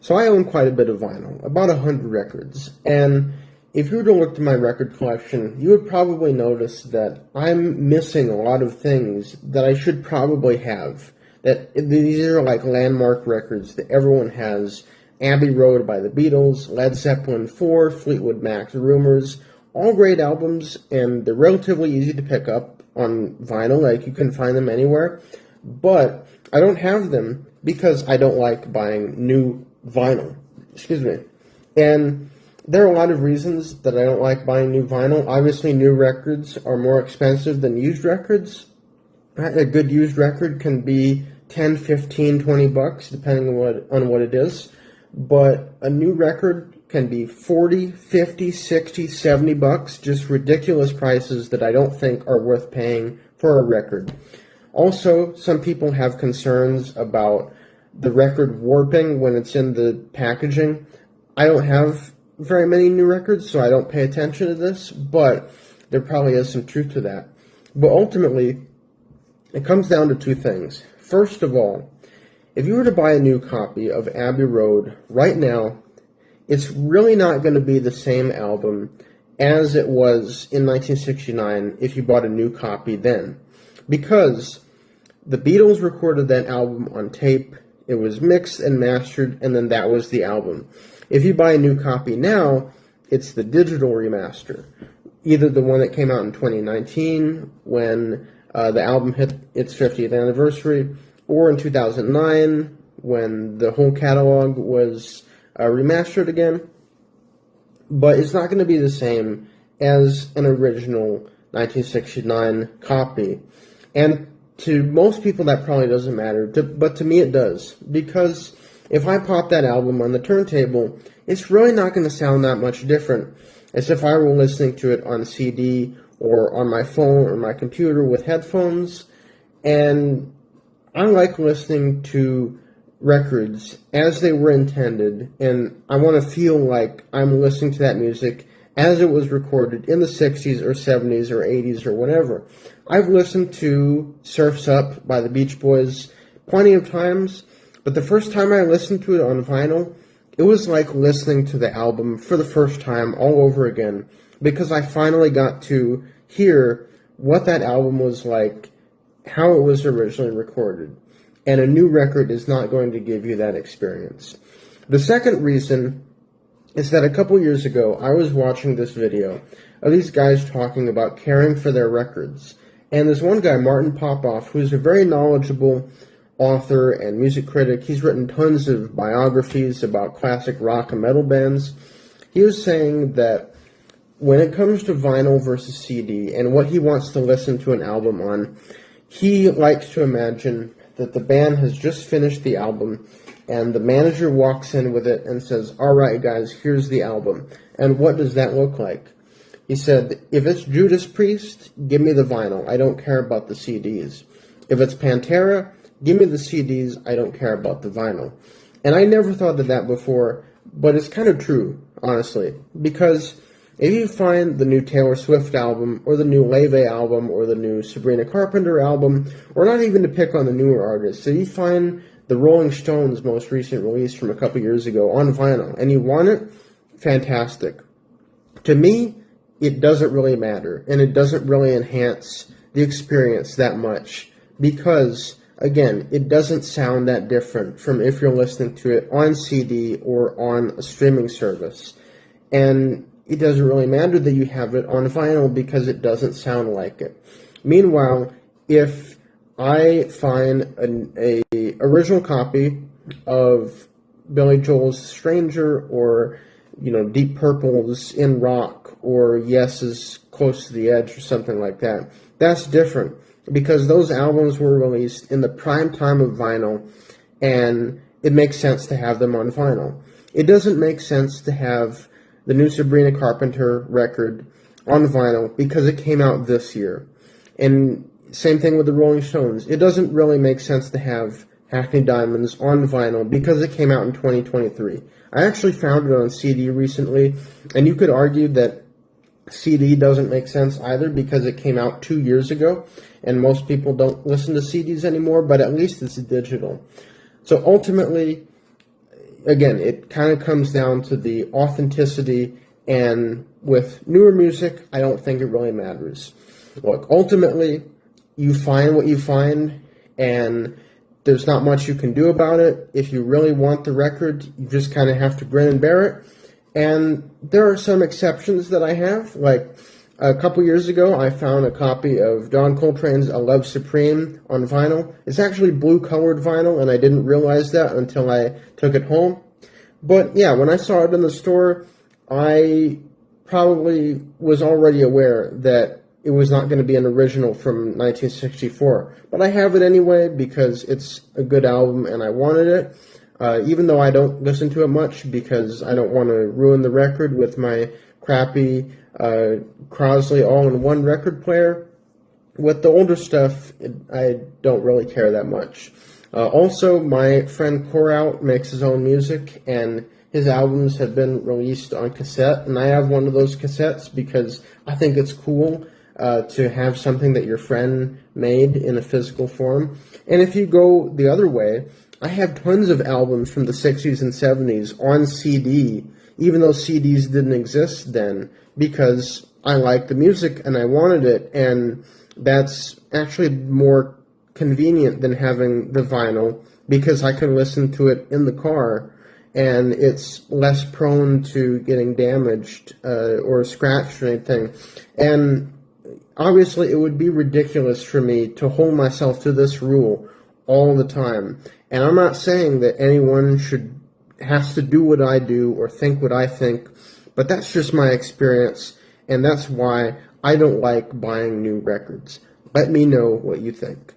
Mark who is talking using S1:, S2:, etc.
S1: So I own quite a bit of vinyl, about 100 records, and if you were to look at my record collection, you would probably notice that I'm missing a lot of things that I should probably have. That these are like landmark records that everyone has. Abbey Road by the Beatles, Led Zeppelin 4, Fleetwood Mac's Rumours, all great albums, and they're relatively easy to pick up on vinyl, like you can find them anywhere. But I don't have them because I don't like buying new vinyl. Excuse me. And there are a lot of reasons that I don't like buying new vinyl. Obviously, new records are more expensive than used records. A good used record can be 10, 15, 20 bucks, depending on what it is. But a new record can be 40, 50, 60, 70 bucks, just ridiculous prices that I don't think are worth paying for a record. Also, some people have concerns about the record warping when it's in the packaging. I don't have very many new records, so I don't pay attention to this, but there probably is some truth to that. But ultimately, it comes down to two things. First of all, if you were to buy a new copy of Abbey Road right now, it's really not going to be the same album as it was in 1969 if you bought a new copy then. Because the Beatles recorded that album on tape, it was mixed and mastered, and then that was the album. If you buy a new copy now, it's the digital remaster. Either the one that came out in 2019 when the album hit its 50th anniversary, or in 2009 when the whole catalog was remastered again. But it's not going to be the same as an original 1969 copy. And to most people that probably doesn't matter, but to me it does. Because if I pop that album on the turntable, it's really not going to sound that much different as if I were listening to it on CD or on my phone or my computer with headphones. And I like listening to records as they were intended, and I want to feel like I'm listening to that music as it was recorded in the 60s or 70s or 80s or whatever. I've listened to Surf's Up by the Beach Boys plenty of times, but the first time I listened to it on vinyl, it was like listening to the album for the first time all over again, because I finally got to hear what that album was like, how it was originally recorded. And a new record is not going to give you that experience. The second reason is that a couple years ago, I was watching this video of these guys talking about caring for their records. And there's one guy, Martin Popoff, who's a very knowledgeable author and music critic. He's written tons of biographies about classic rock and metal bands. He was saying that when it comes to vinyl versus CD and what he wants to listen to an album on, he likes to imagine that the band has just finished the album and the manager walks in with it and says, "All right, guys, here's the album." And what does that look like? He said, if it's Judas Priest, give me the vinyl. I don't care about the CDs. If it's Pantera, give me the CDs. I don't care about the vinyl. And I never thought of that before, but it's kind of true, honestly, because if you find the new Taylor Swift album, or the new Leve album, or the new Sabrina Carpenter album, or not even to pick on the newer artists, so you find the Rolling Stones' most recent release from a couple years ago on vinyl, and you want it, fantastic. To me, it doesn't really matter, and it doesn't really enhance the experience that much, because, again, it doesn't sound that different from if you're listening to it on CD or on a streaming service. And it doesn't really matter that you have it on vinyl because it doesn't sound like it. Meanwhile, if I find an original copy of Billy Joel's Stranger, or Deep Purple's In Rock, or Yes's Close to the Edge, or something like that, that's different because those albums were released in the prime time of vinyl, and it makes sense to have them on vinyl. It doesn't make sense to have the new Sabrina Carpenter record on vinyl because it came out this year. And same thing with the Rolling Stones. It doesn't really make sense to have Hackney Diamonds on vinyl because it came out in 2023. I actually found it on CD recently, and you could argue that CD doesn't make sense either because it came out 2 years ago, and most people don't listen to CDs anymore, but at least it's digital. So ultimately, again, it kind of comes down to the authenticity, and with newer music, I don't think it really matters. Look, ultimately, you find what you find, and there's not much you can do about it. If you really want the record, you just kind of have to grin and bear it. And there are some exceptions that I have, like a couple years ago, I found a copy of Don Coltrane's A Love Supreme on vinyl. It's actually blue-colored vinyl, and I didn't realize that until I took it home. But yeah, when I saw it in the store, I probably was already aware that it was not going to be an original from 1964. But I have it anyway because it's a good album and I wanted it. Even though I don't listen to it much because I don't want to ruin the record with my crappy Crosley all-in-one record player. With the older stuff, I don't really care that much. Also, my friend Corout makes his own music, and his albums have been released on cassette, and I have one of those cassettes because I think it's cool to have something that your friend made in a physical form. And if you go the other way, I have tons of albums from the 60s and 70s on CD, even though CDs didn't exist then, because I liked the music and I wanted it, and that's actually more convenient than having the vinyl because I can listen to it in the car and it's less prone to getting damaged or scratched or anything. And obviously it would be ridiculous for me to hold myself to this rule all the time. And I'm not saying that anyone has to do what I do or think what I think, but that's just my experience, and that's why I don't like buying new records. Let me know what you think.